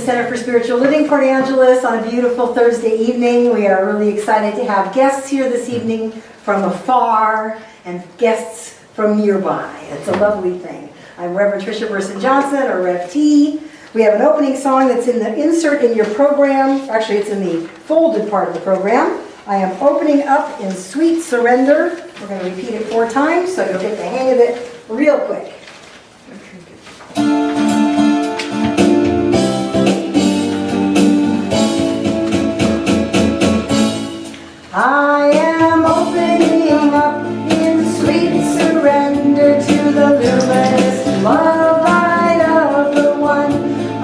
Center for Spiritual Living, Port Angeles, on a beautiful Thursday evening. We are really excited to have guests here this evening from afar and guests from nearby. It's a lovely thing. I'm Reverend Tricia Burson-Johnson, or Rev T. We have an opening song that's in the insert in your program. Actually, it's in the folded part of the program. I am opening up in Sweet Surrender. We're going to repeat it 4 times so you'll get the hang of it real quick. I am opening up in sweet surrender to the luminous love light of the One.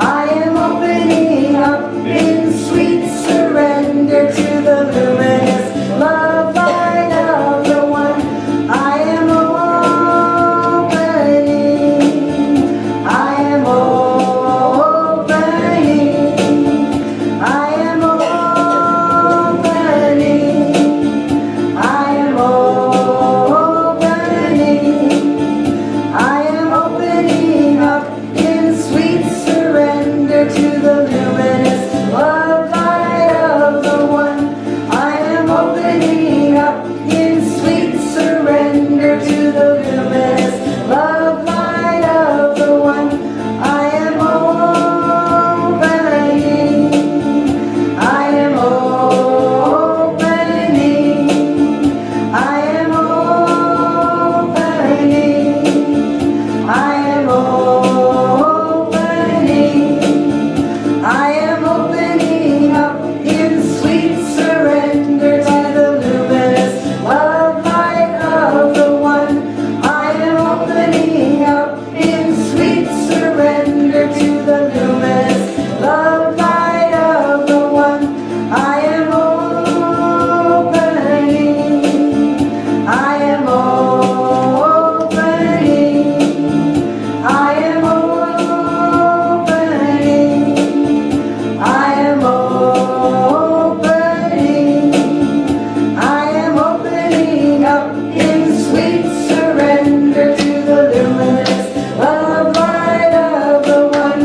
I am opening up in sweet surrender to the luminous love light of the One. I am opening. I am opening. I am opening. I am opening. I am opening up in sweet surrender to the luminous love light of the One. I am opening up in sweet surrender to the luminous love light of the One. I am opening. I am opening. I am opening. I am opening. I am opening up in sweet surrender to the luminous love light of the One. I am opening up in sweet surrender to the luminous love light of the One. I am opening. I am opening. I am opening. I am opening. I am opening up in sweet surrender to the luminous love light of the One.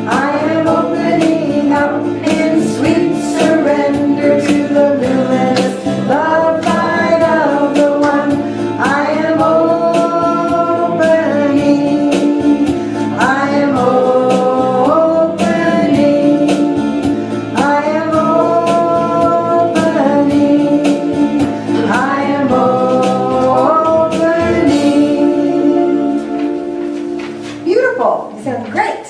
I am opening up in sweet surrender to the luminous love light of the One. I am opening. I am opening. I am opening. I am opening. Beautiful. You sound great.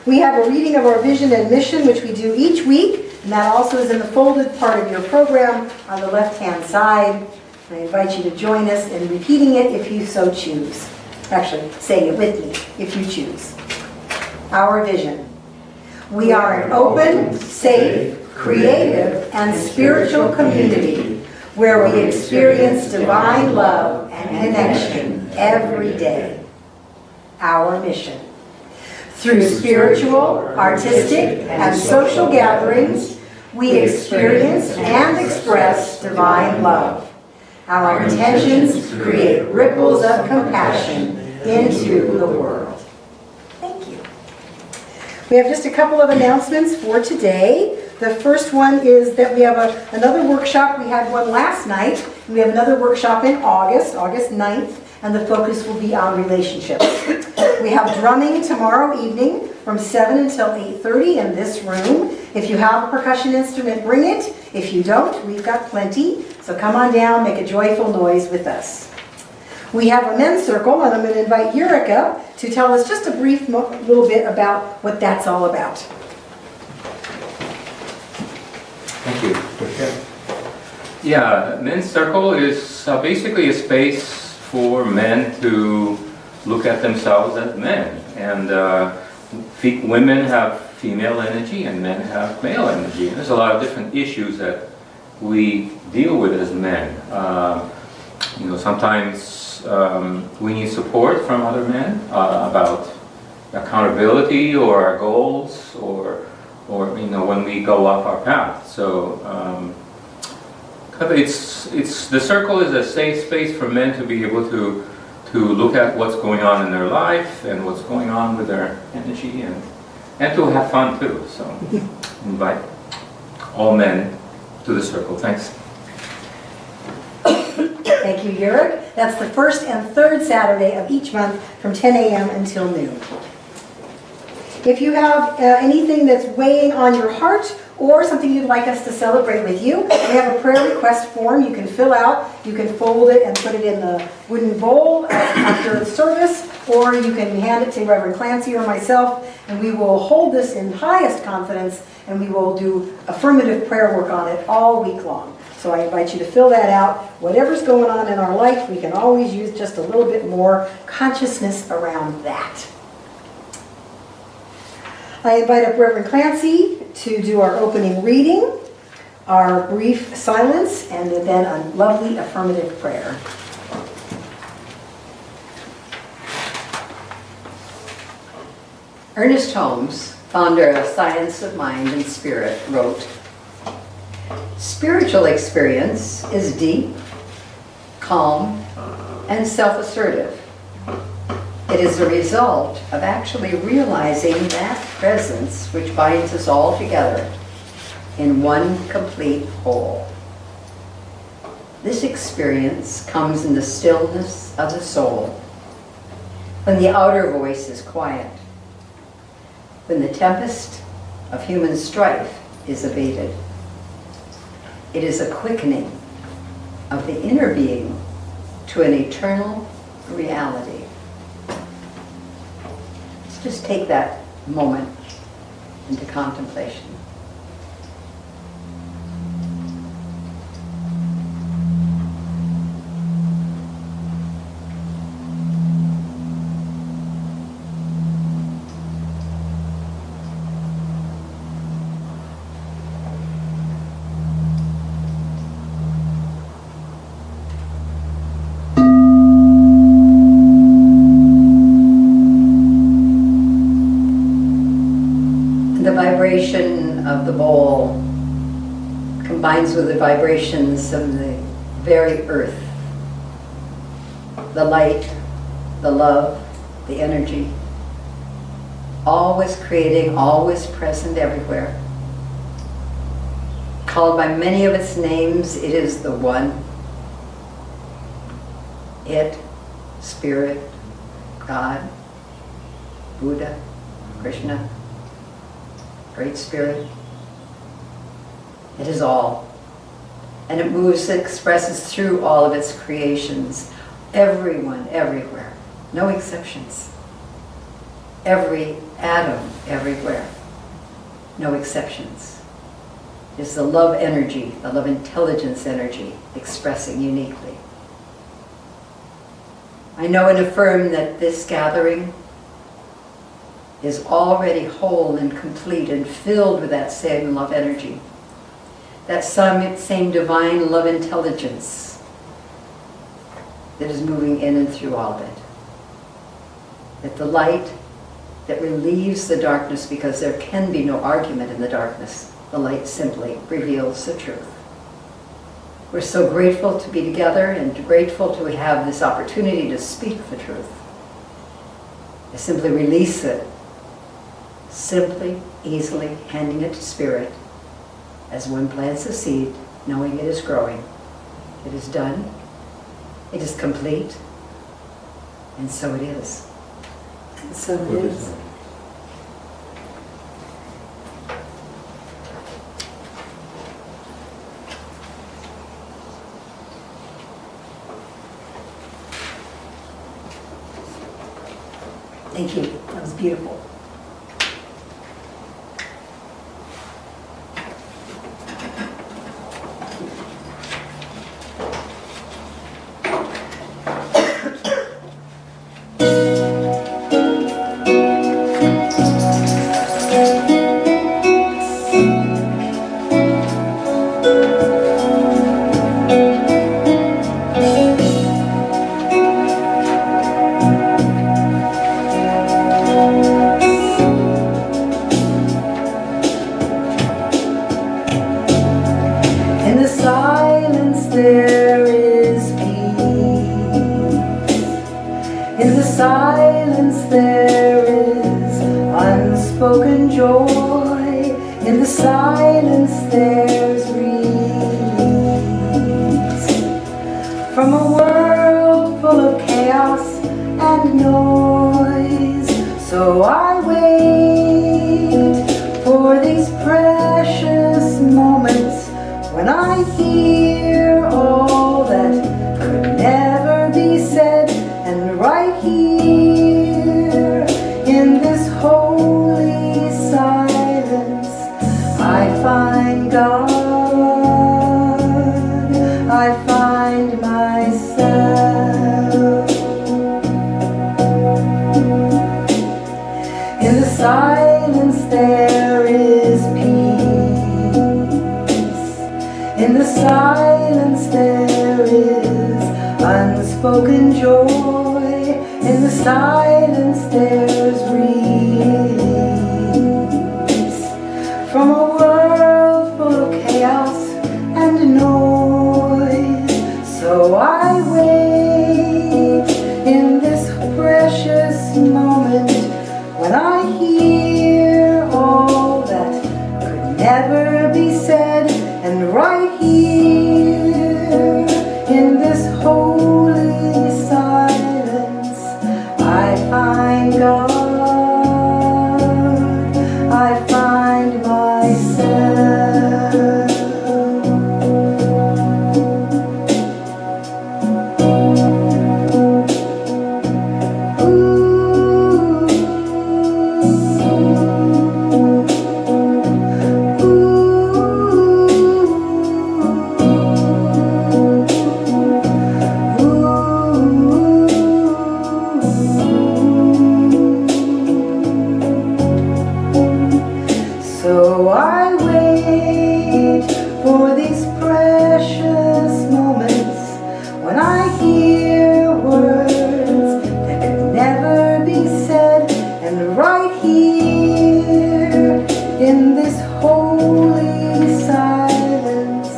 We have a reading of our vision and mission, which we do each week, and that also is in the folded part of your program on the left-hand side. I invite you to join us in repeating it if you so choose. Actually, saying it with me if you choose. Our vision. We are an open, safe, creative, and spiritual community where we experience divine love and connection every day. Our mission. Through spiritual, artistic, and social gatherings, we experience and express divine love. Our intentions create ripples of compassion into the world. Thank you. We have just a couple of announcements for today. The first one is that we have another workshop. We had one last night. We have another workshop in August 9th, and the focus will be on relationships. We have drumming tomorrow evening from 7 until 8:30 in this room. If you have a percussion instrument, bring it. If you don't, we've got plenty. So come on down, make a joyful noise with us. We have a men's circle, and I'm going to invite Eureka to tell us just a brief little bit about what that's all about. Thank you. Yeah, men's circle is basically a space for men to look at themselves as men. And women have female energy and men have male energy. And there's a lot of different issues that we deal with as men. Sometimes we need support from other men about accountability or our goals or when we go off our path. So it's the circle is a safe space for men to be able to look at what's going on in their life and what's going on with their energy and and to have fun too. So invite all men to the circle. Thanks. Thank you, Yurik. That's the first and third Saturday of each month from 10 a.m. until noon. If you have anything that's weighing on your heart or something you'd like us to celebrate with you, we have a prayer request form you can fill out. You can fold it and put it in the wooden bowl after the service, or you can hand it to Reverend Clancy or myself, and we will hold this in highest confidence, and we will do affirmative prayer work on it all week long. So I invite you to fill that out. Whatever's going on in our life, we can always use just a little bit more consciousness around that. I invite up Reverend Clancy to do our opening reading, our brief silence, and then a lovely affirmative prayer. Ernest Holmes, founder of Science of Mind and Spirit, wrote, "Spiritual experience is deep, calm, and self-assertive. It is a result of actually realizing that presence which binds us all together in one complete whole. This experience comes in the stillness of the soul, when the outer voice is quiet, when the tempest of human strife is abated. It is a quickening of the inner being to an eternal reality." Let's just take that moment into contemplation. The vibration of the bowl combines with the vibrations of the very earth. The light, the love, the energy, always creating, always present everywhere. Called by many of its names, it is the One. It, Spirit, God, Buddha, Krishna, Great Spirit. It is all. And it moves, it expresses through all of its creations. Everyone, everywhere. No exceptions. Every atom, everywhere. No exceptions. It's the love energy, the love intelligence energy, expressing uniquely. I know and affirm that this gathering is already whole and complete and filled with that same love energy, that same divine love intelligence that is moving in and through all of it. That the light that relieves the darkness, because there can be no argument in the darkness, the light simply reveals the truth. We're so grateful to be together and grateful to have this opportunity to speak the truth. I simply release it, simply, easily handing it to Spirit as one plants a seed, knowing it is growing. It is done, it is complete, and so it is. And so it is. Thank you. That was beautiful. In the silence there is unspoken silence there's release from a world full of chaos and noise. So I wait for these precious moments when I hear all that could never be said, and right here in this holy silence I find God, I find myself. In the silence there is peace. In the silence there is unspoken joy. In the silence there's release from a world full of chaos and noise. So I wait in this precious moment when I hear all that could never be said, and right here in this holy silence I find God, I find myself. So I wait for these precious moments when I hear words that could never be said, and right here in this holy silence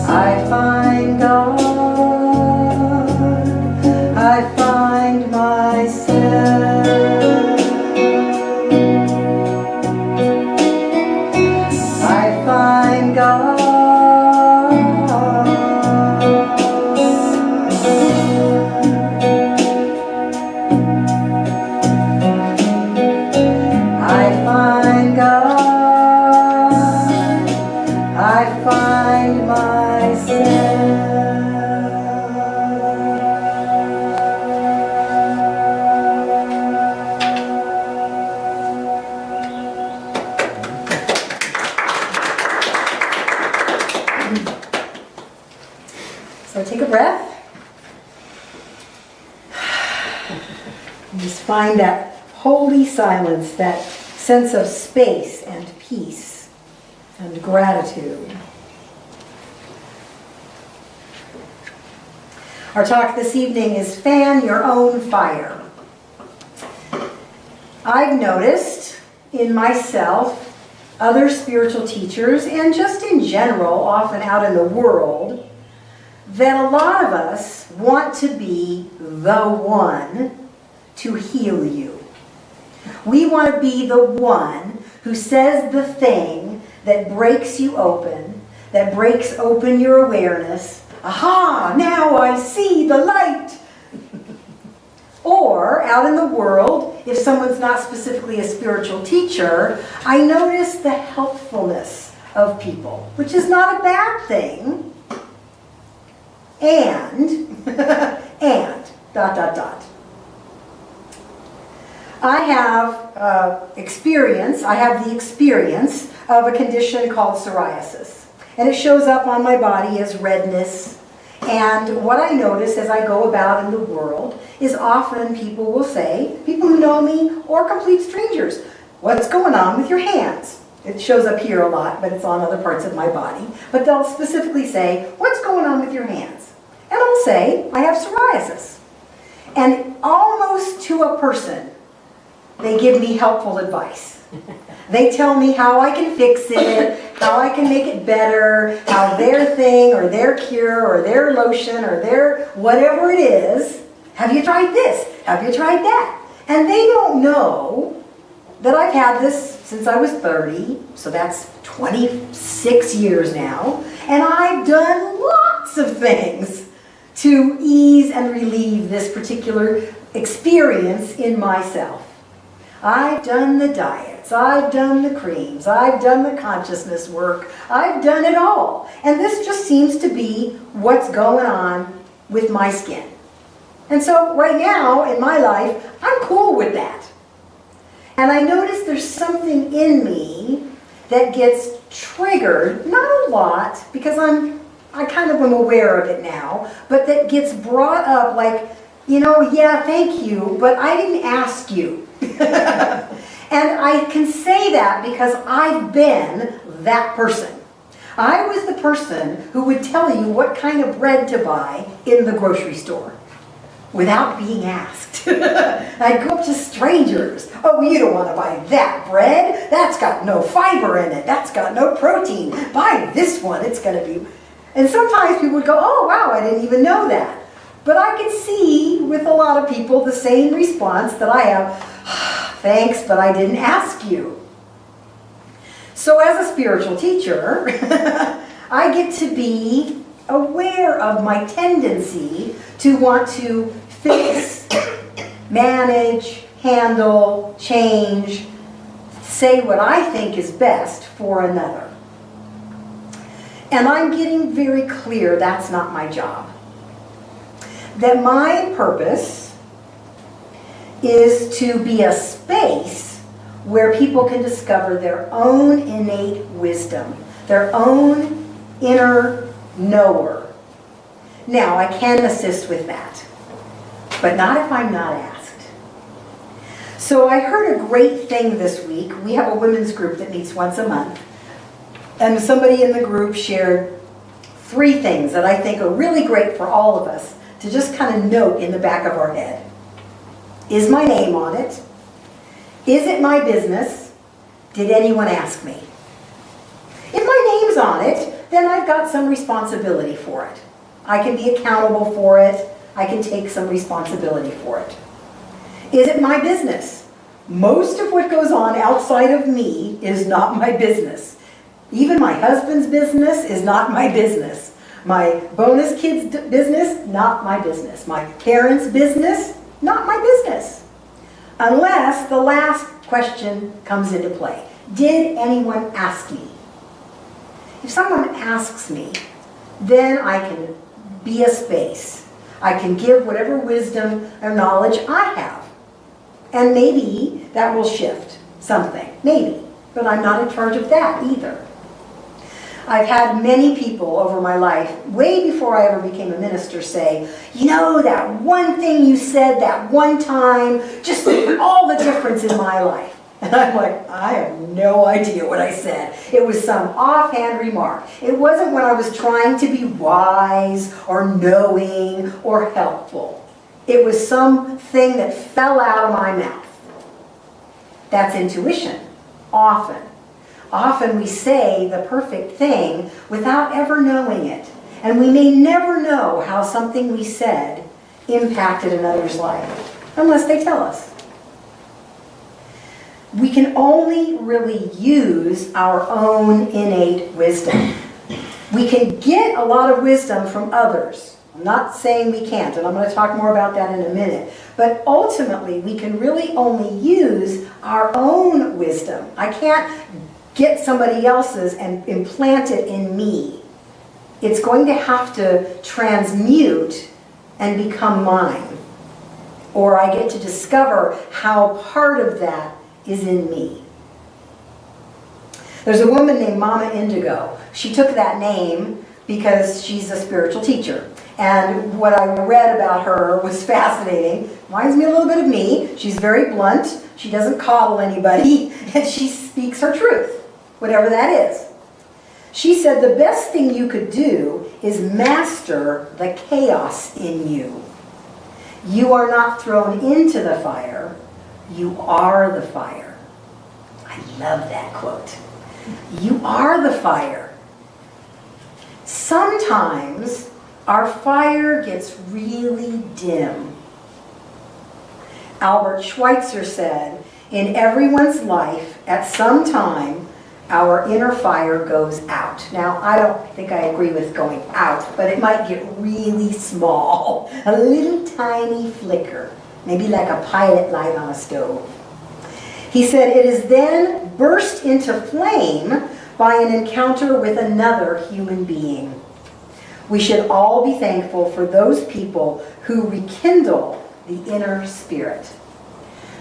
I find God, I find myself. I find God. I find God. I find myself. So take a breath. And just find that holy silence, that sense of space and peace and gratitude. Our talk this evening is Fan Your Own Fire. I've noticed in myself, other spiritual teachers, and just in general, often out in the world, that a lot of us want to be the one to heal you. We want to be the one who says the thing that breaks you open, that breaks open your awareness. Aha, now I see the light. Or out in the world, if someone's not specifically a spiritual teacher, I notice the helpfulness of people, which is not a bad thing. And, dot, dot, dot. I have the experience of a condition called psoriasis. And it shows up on my body as redness. And what I notice as I go about in the world is often people will say, people who know me or complete strangers, what's going on with your hands? It shows up here a lot, but it's on other parts of my body. But they'll specifically say, what's going on with your hands? And I'll say, I have psoriasis. And almost to a person, they give me helpful advice. They tell me how I can fix it, how I can make it better, how their thing or their cure or their lotion or their whatever it is, have you tried this? Have you tried that? And they don't know that I've had this since I was 30, so that's 26 years now, and I've done lots of things to ease and relieve this particular experience in myself. I've done the diets, I've done the creams, I've done the consciousness work, I've done it all. And this just seems to be what's going on with my skin. And so right now in my life, I'm cool with that. And I notice there's something in me that gets triggered, not a lot, because I kind of am aware of it now, but that gets brought up like, yeah, thank you, but I didn't ask you. And I can say that because I've been that person. I was the person who would tell you what kind of bread to buy in the grocery store without being asked. I'd go up to strangers. Oh, you don't want to buy that bread. That's got no fiber in it. That's got no protein. Buy this one. It's going to be... And sometimes people would go, oh, wow, I didn't even know that. But I could see with a lot of people the same response that I have, thanks, but I didn't ask you. So as a spiritual teacher, I get to be aware of my tendency to want to fix, manage, handle, change, say what I think is best for another. And I'm getting very clear that's not my job. That my purpose is to be a space where people can discover their own innate wisdom, their own inner knower. Now, I can assist with that, but not if I'm not asked. So I heard a great thing this week. We have a women's group that meets once a month, and somebody in the group shared 3 things that I think are really great for all of us to just kind of note in the back of our head. Is my name on it? Is it my business? Did anyone ask me? If my name's on it, then I've got some responsibility for it. I can be accountable for it. I can take some responsibility for it. Is it my business? Most of what goes on outside of me is not my business. Even my husband's business is not my business. My bonus kids' business, not my business. My parents' business, not my business. Unless the last question comes into play. Did anyone ask me? If someone asks me, then I can be a space. I can give whatever wisdom or knowledge I have. And maybe that will shift something. Maybe. But I'm not in charge of that either. I've had many people over my life, way before I ever became a minister, say, that one thing you said that one time just made all the difference in my life. And I'm like, I have no idea what I said. It was some offhand remark. It wasn't when I was trying to be wise or knowing or helpful. It was something that fell out of my mouth. That's intuition, often. Often we say the perfect thing without ever knowing it. And we may never know how something we said impacted another's life, unless they tell us. We can only really use our own innate wisdom. We can get a lot of wisdom from others. I'm not saying we can't, and I'm going to talk more about that in a minute. But ultimately, we can really only use our own wisdom. I can't get somebody else's and implant it in me. It's going to have to transmute and become mine. Or I get to discover how part of that is in me. There's a woman named Mama Indigo. She took that name because she's a spiritual teacher. And what I read about her was fascinating. Reminds me a little bit of me. She's very blunt. She doesn't coddle anybody. And she speaks her truth, whatever that is. She said the best thing you could do is master the chaos in you. You are not thrown into the fire. You are the fire. I love that quote. You are the fire. Sometimes our fire gets really dim. Albert Schweitzer said, In everyone's life, at some time, our inner fire goes out. Now, I don't think I agree with going out, but it might get really small. A little tiny flicker, maybe like a pilot light on a stove. He said, it is then burst into flame by an encounter with another human being. We should all be thankful for those people who rekindle the inner spirit.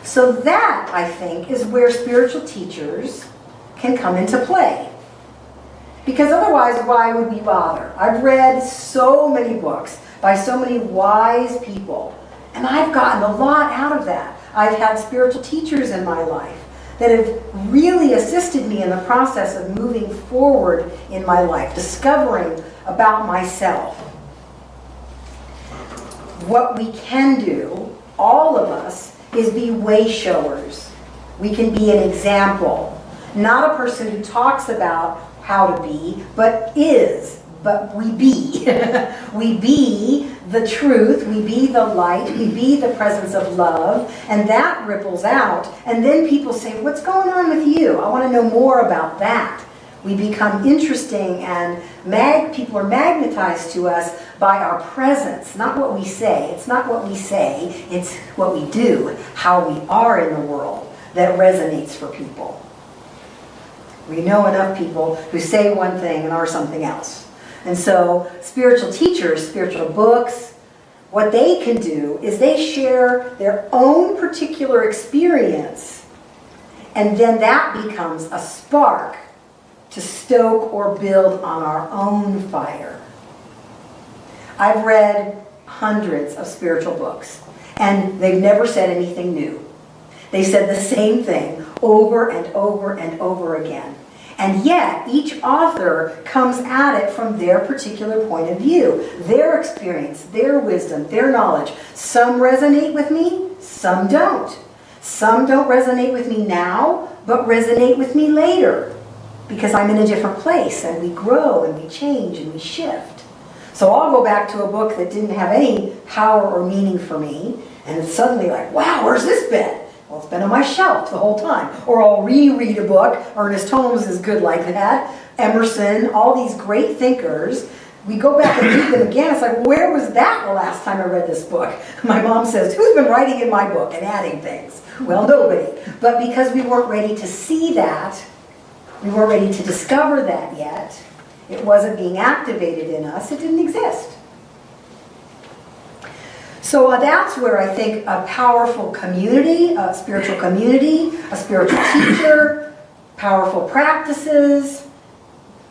So that, I think, is where spiritual teachers can come into play. Because otherwise, why would we bother? I've read so many books by so many wise people, and I've gotten a lot out of that. I've had spiritual teachers in my life that have really assisted me in the process of moving forward in my life, discovering about myself. What we can do, all of us, is be way showers. We can be an example. Not a person who talks about how to be, but is. But we be. We be the truth, we be the light, we be the presence of love, and that ripples out. And then people say, what's going on with you? I want to know more about that. We become interesting, and people are magnetized to us by our presence, not what we say. It's not what we say, it's what we do, how we are in the world that resonates for people. We know enough people who say one thing and are something else. And so spiritual teachers, spiritual books, what they can do is they share their own particular experience, and then that becomes a spark to stoke or build on our own fire. I've read hundreds of spiritual books, and they've never said anything new. They said the same thing over and over and over again. And yet, each author comes at it from their particular point of view, their experience, their wisdom, their knowledge. Some resonate with me, some don't. Some don't resonate with me now, but resonate with me later, because I'm in a different place, and we grow, and we change, and we shift. So I'll go back to a book that didn't have any power or meaning for me, and it's suddenly like, wow, where's this been? Well, it's been on my shelf the whole time. Or I'll reread a book. Ernest Holmes is good like that. Emerson, all these great thinkers. We go back and read them again. It's like, where was that the last time I read this book? My mom says, who's been writing in my book and adding things? Well, nobody. But because we weren't ready to see that, we weren't ready to discover that yet, it wasn't being activated in us, it didn't exist. So that's where I think a powerful community, a spiritual teacher, powerful practices,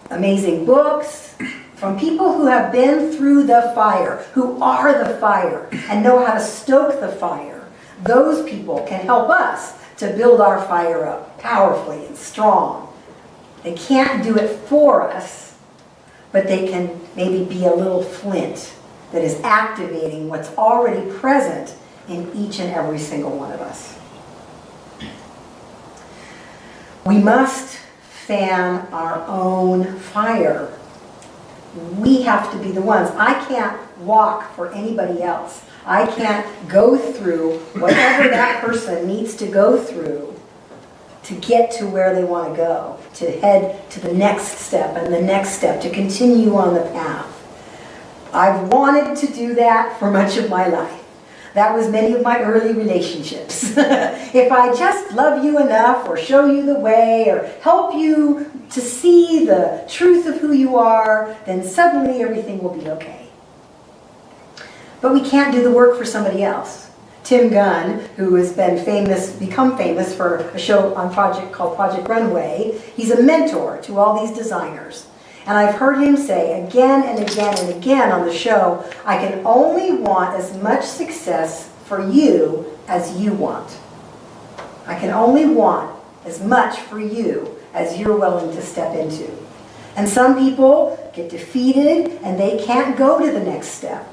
amazing books, from people who have been through the fire, who are the fire, and know how to stoke the fire. Those people can help us to build our fire up powerfully and strong. They can't do it for us, but they can maybe be a little flint that is activating what's already present in each and every single one of us. We must fan our own fire. We have to be the ones. I can't walk for anybody else. I can't go through whatever that person needs to go through to get to where they want to go, to head to the next step and the next step, to continue on the path. I've wanted to do that for much of my life. That was many of my early relationships. If I just love you enough, or show you the way, or help you to see the truth of who you are, then suddenly everything will be okay. But we can't do the work for somebody else. Tim Gunn, who has become famous for a show on called Project Runway, he's a mentor to all these designers. And I've heard him say again and again and again on the show, I can only want as much success for you as you want. I can only want as much for you as you're willing to step into. And some people get defeated and they can't go to the next step.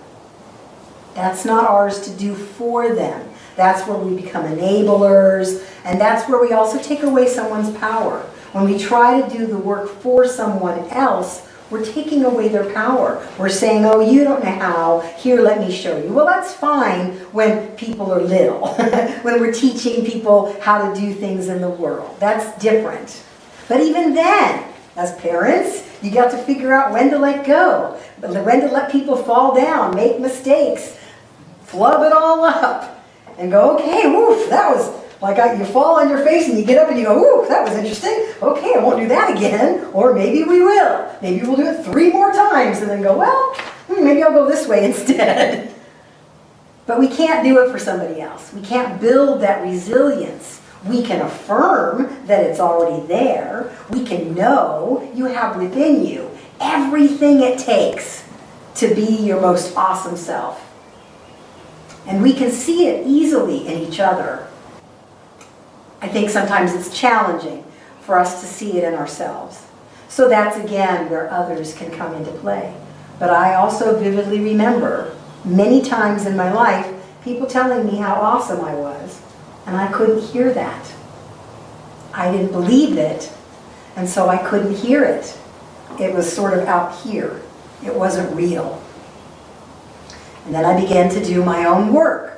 That's not ours to do for them. That's where we become enablers, and that's where we also take away someone's power. When we try to do the work for someone else, We're taking away their power. We're saying, oh, you don't know how, here, let me show you. Well, that's fine when people are little, when we're teaching people how to do things in the world. That's different. But even then, as parents, you got to figure out when to let go, when to let people fall down, make mistakes, flub it all up, and go, okay, woof, that was, like you fall on your face and you get up and you go, woof, that was interesting. Okay, I won't do that again, or maybe we will. Maybe we'll do it 3 more times and then go, well, maybe I'll go this way instead. But we can't do it for somebody else. We can't build that resilience. We can affirm that it's already there. We can know you have within you everything it takes to be your most awesome self. And we can see it easily in each other. I think sometimes it's challenging for us to see it in ourselves. So that's again where others can come into play. But I also vividly remember many times in my life people telling me how awesome I was, and I couldn't hear that. I didn't believe it, and so I couldn't hear it. It was sort of out here. It wasn't real. And then I began to do my own work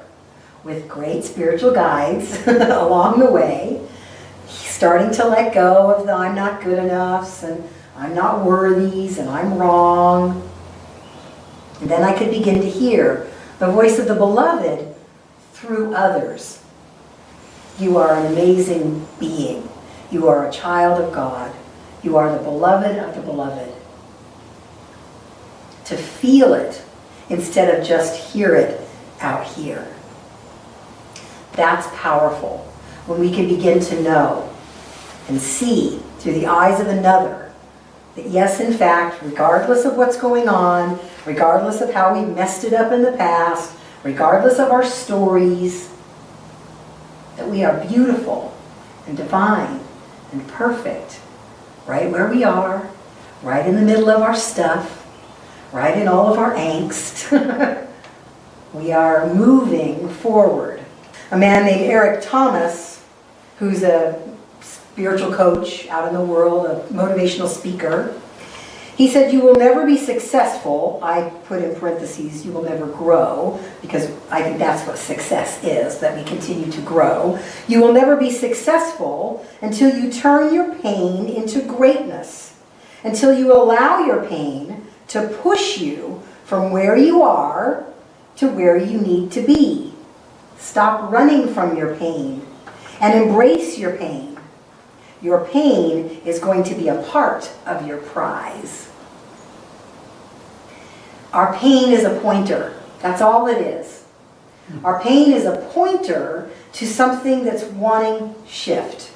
with great spiritual guides along the way, starting to let go of the I'm not good enoughs and I'm not worthies and I'm wrong. And then I could begin to hear the voice of the beloved through others. You are an amazing being. You are a child of God. You are the beloved of the beloved. To feel it instead of just hear it out here. That's powerful when we can begin to know and see through the eyes of another that yes, in fact, regardless of what's going on, regardless of how we messed it up in the past, regardless of our stories, that we are beautiful and divine and perfect, right where we are, right in the middle of our stuff, right in all of our angst. We are moving forward. A man named Eric Thomas, who's a spiritual coach out in the world, a motivational speaker, he said, you will never be successful. I put in parentheses, you will never grow, because I think that's what success is, that we continue to grow. You will never be successful until you turn your pain into greatness, until you allow your pain to push you from where you are to where you need to be. Stop running from your pain and embrace your pain. Your pain is going to be a part of your prize. Our pain is a pointer. That's all it is. Our pain is a pointer to something that's wanting shift,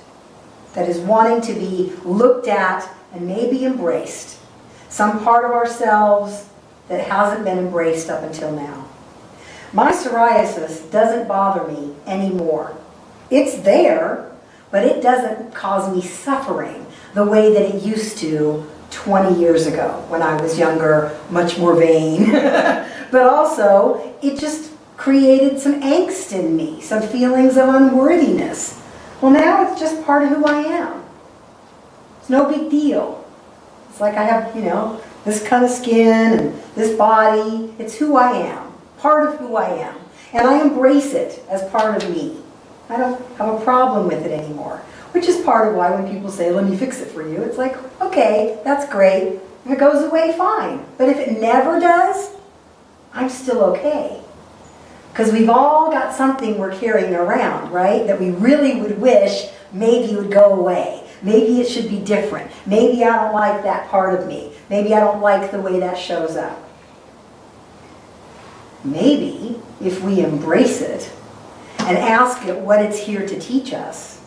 that is wanting to be looked at and maybe embraced. Some part of ourselves that hasn't been embraced up until now. My psoriasis doesn't bother me anymore. It's there, but it doesn't cause me suffering the way that it used to 20 years ago when I was younger, much more vain. But also, it just created some angst in me, some feelings of unworthiness. Well, now it's just part of who I am. It's no big deal. It's like I have, this kind of skin and this body. It's who I am. Part of who I am. And I embrace it as part of me. I don't have a problem with it anymore. Which is part of why when people say, let me fix it for you, it's like, okay, that's great. If it goes away, fine. But if it never does, I'm still okay. Because we've all got something we're carrying around, right? That we really would wish maybe would go away. Maybe it should be different. Maybe I don't like that part of me. Maybe I don't like the way that shows up. Maybe if we embrace it and ask it what it's here to teach us,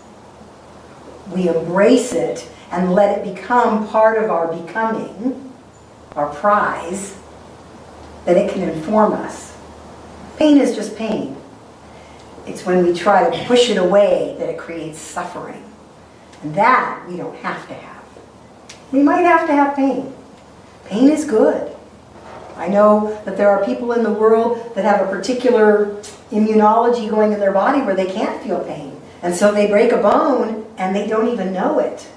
we embrace it and let it become part of our becoming, our prize, that it can inform us. Pain is just pain. It's when we try to push it away that it creates suffering. And that we don't have to have. We might have to have pain. Pain is good. I know that there are people in the world that have a particular immunology going in their body where they can't feel pain. And so they break a bone and they don't even know it.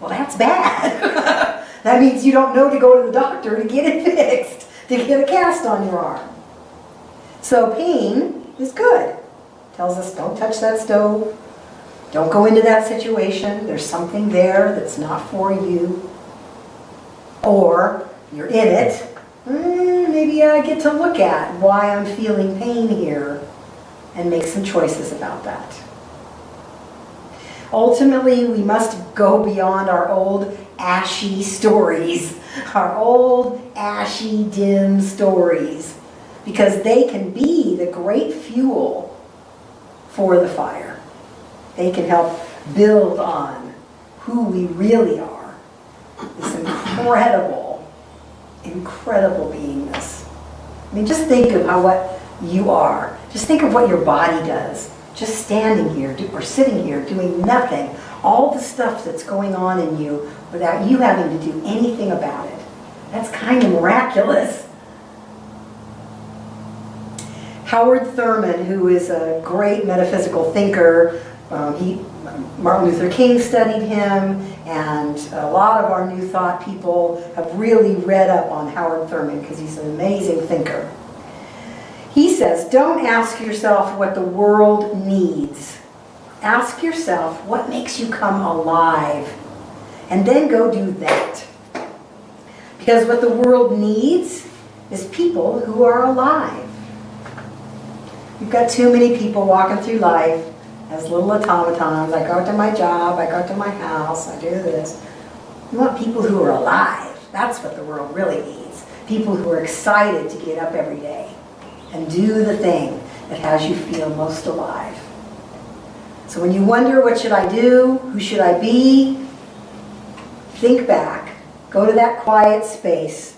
Well, that's bad. That means you don't know to go to the doctor to get it fixed, to get a cast on your arm. So pain is good. Tells us don't touch that stove, don't go into that situation, there's something there that's not for you. Or you're in it, maybe I get to look at why I'm feeling pain here and make some choices about that. Ultimately, we must go beyond our old ashy stories, our old ashy dim stories, because they can be the great fuel for the fire. They can help build on who we really are, this incredible, incredible beingness. I mean, just think of what you are. Just think of what your body does. Just standing here or sitting here doing nothing. All the stuff that's going on in you without you having to do anything about it. That's kind of miraculous. Howard Thurman, who is a great metaphysical thinker, Martin Luther King studied him, and a lot of our New Thought people have really read up on Howard Thurman because he's an amazing thinker. He says, don't ask yourself what the world needs. Ask yourself what makes you come alive, and then go do that. Because what the world needs is people who are alive. You've got too many people walking through life as little automatons. I go to my job, I go to my house, I do this. You want people who are alive. That's what the world really needs. People who are excited to get up every day and do the thing that has you feel most alive. So when you wonder, what should I do? Who should I be? Think back. Go to that quiet space,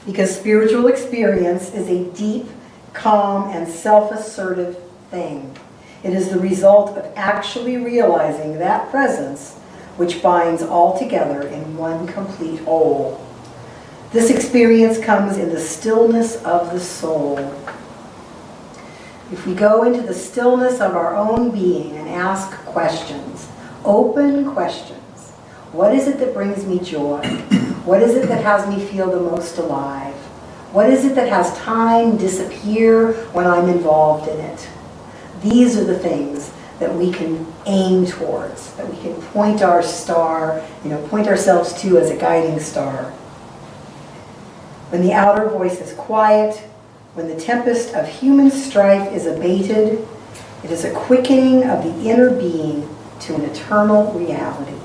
because spiritual experience is a deep, calm, and self-assertive thing. It is the result of actually realizing that presence which binds all together in one complete whole. This experience comes in the stillness of the soul. If we go into the stillness of our own being and ask questions, open questions. What is it that brings me joy? What is it that has me feel the most alive? What is it that has time disappear when I'm involved in it? These are the things that we can aim towards, that we can point our star, point ourselves to as a guiding star. When the outer voice is quiet, when the tempest of human strife is abated, it is a quickening of the inner being to an eternal reality.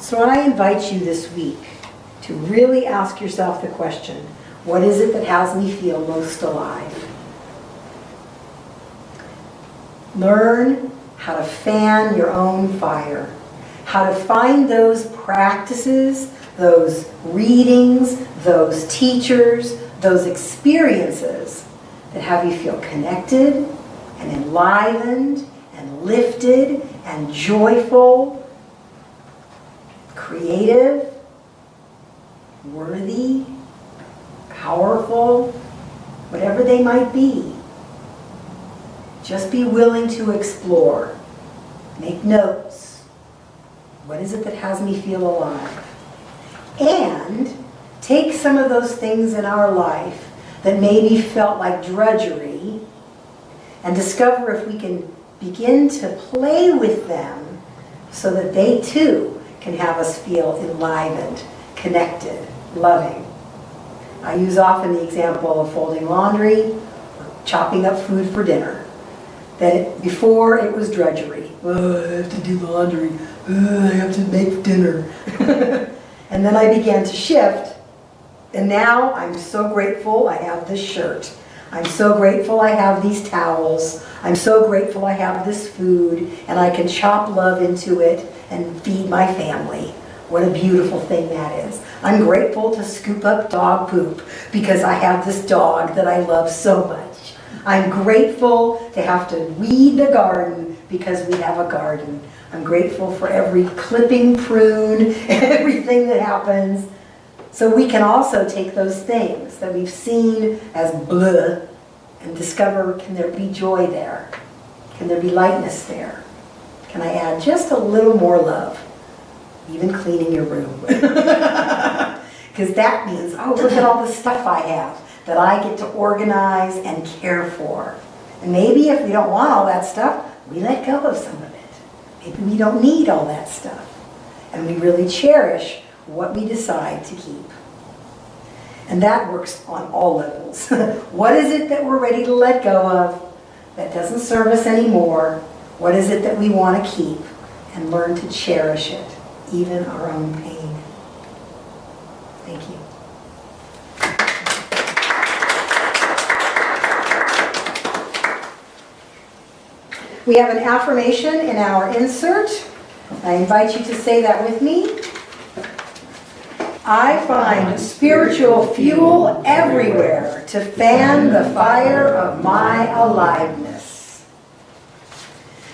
So I invite you this week to really ask yourself the question, what is it that has me feel most alive? Learn how to fan your own fire, how to find those practices, those readings, those teachers, those experiences that have you feel connected and enlivened and lifted and joyful, creative, worthy, powerful, whatever they might be. Just be willing to explore. Make notes. What is it that has me feel alive? And take some of those things in our life that maybe felt like drudgery and discover if we can begin to play with them so that they too can have us feel enlivened, connected, loving. I use often the example of folding laundry or chopping up food for dinner. That before it was drudgery. Oh, I have to do laundry. Oh, I have to make dinner. And then I began to shift. And now I'm so grateful I have this shirt. I'm so grateful I have these towels. I'm so grateful I have this food. And I can chop love into it and feed my family. What a beautiful thing that is. I'm grateful to scoop up dog poop because I have this dog that I love so much. I'm grateful to have to weed the garden because we have a garden. I'm grateful for every clipping, prune, everything that happens. So we can also take those things that we've seen as bleh and discover, can there be joy there? Can there be lightness there? Can I add just a little more love? even cleaning your room. Because that means, oh, look at all the stuff I have that I get to organize and care for. And maybe if we don't want all that stuff, we let go of some of it. Maybe we don't need all that stuff. And we really cherish what we decide to keep. And that works on all levels. What is it that we're ready to let go of that doesn't serve us anymore? What is it that we want to keep and learn to cherish it, even our own pain? Thank you. We have an affirmation in our insert. I invite you to say that with me. I find spiritual fuel everywhere to fan the fire of my aliveness.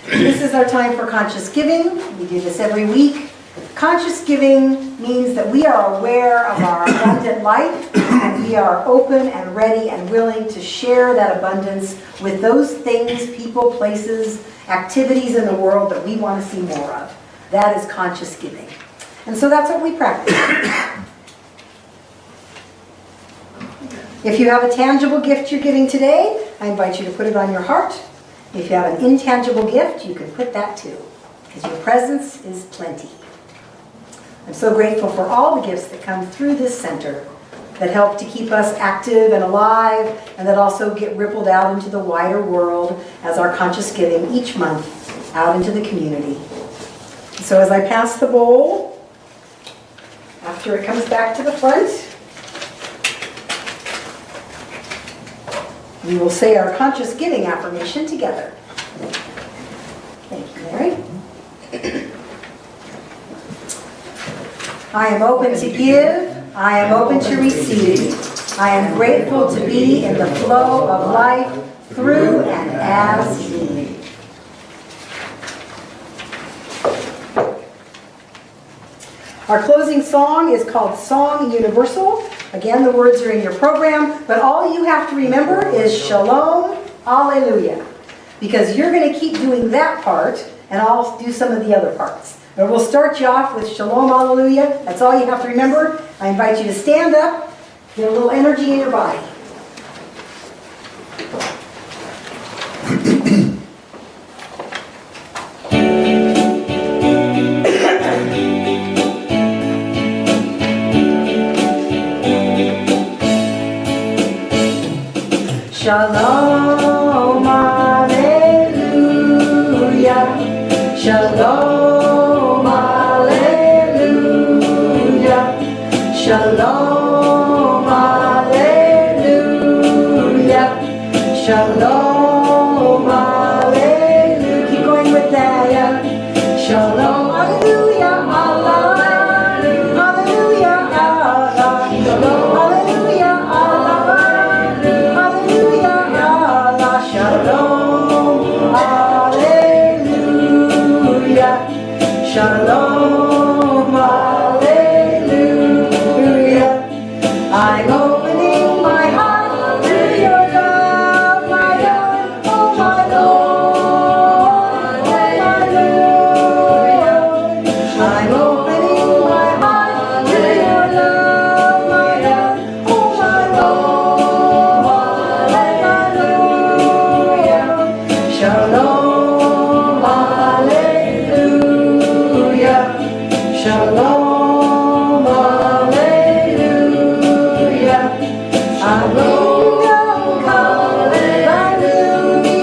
This is our time for conscious giving. We do this every week. Conscious giving means that we are aware of our abundant life and we are open and ready and willing to share that abundance with those things, people, places, activities in the world that we want to see more of. That is conscious giving. And so that's what we practice. If you have a tangible gift you're giving today, I invite you to put it on your heart. If you have an intangible gift, you can put that too, because your presence is plenty. I'm so grateful for all the gifts that come through this center that help to keep us active and alive, and that also get rippled out into the wider world as our conscious giving each month out into the community. So as I pass the bowl, after it comes back to the front, we will say our conscious giving affirmation together. Thank you, Mary. I am open to give. I am open to receive. I am grateful to be in the flow of life through and as me. Our closing song is called Song Universal. Again, the words are in your program, but all you have to remember is Shalom, Alleluia. Because you're going to keep doing that part, and I'll do some of the other parts. But we'll start you off with Shalom, Alleluia. That's all you have to remember. I invite you to stand up, get a little energy in your body. Shalom, Alleluia. Shalom, Alleluia. Shalom, Alleluia. Shalom, Alleluia. Keep going with that, yeah. Shalom, Alleluia, Allah. Hallelujah, Allah. Shalom, Alleluia, Allah. Hallelujah, Allah. Shalom, Alleluia. Shalom, Alleluia. I'm opening my heart to your love, my God, oh my Lord, oh my Lord. I'm opening my heart to your love, my God, oh my Lord, oh my Lord. Shalom, Alleluia. Shalom, Alleluia. Kingdom come, thy will be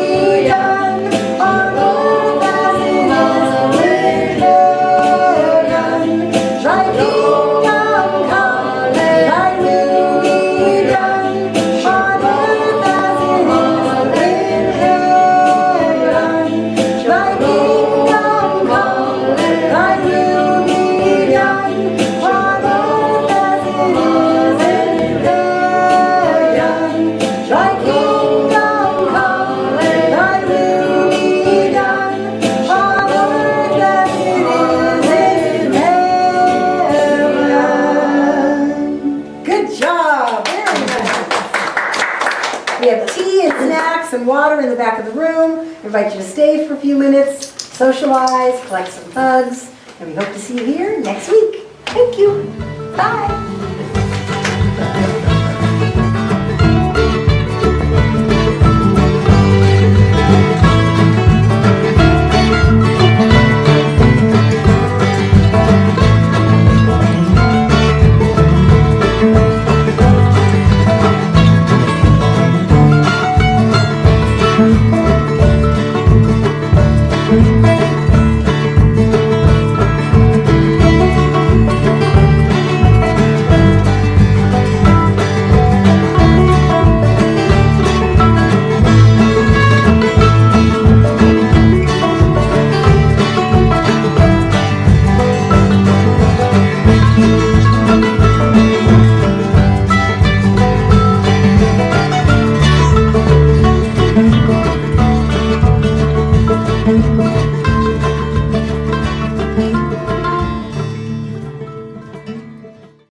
done, on earth as it is in heaven. Thy kingdom come, thy will be done, on earth as it is in heaven. Thy kingdom come, thy will be done, on earth as it is in heaven. Thy kingdom come, thy will be done, on earth as it is in heaven. Good job, very nice. We have tea and snacks and water in the back of the room. I invite you to stay for a few minutes, socialize, collect some hugs, And we hope to see you here next week. Thank you.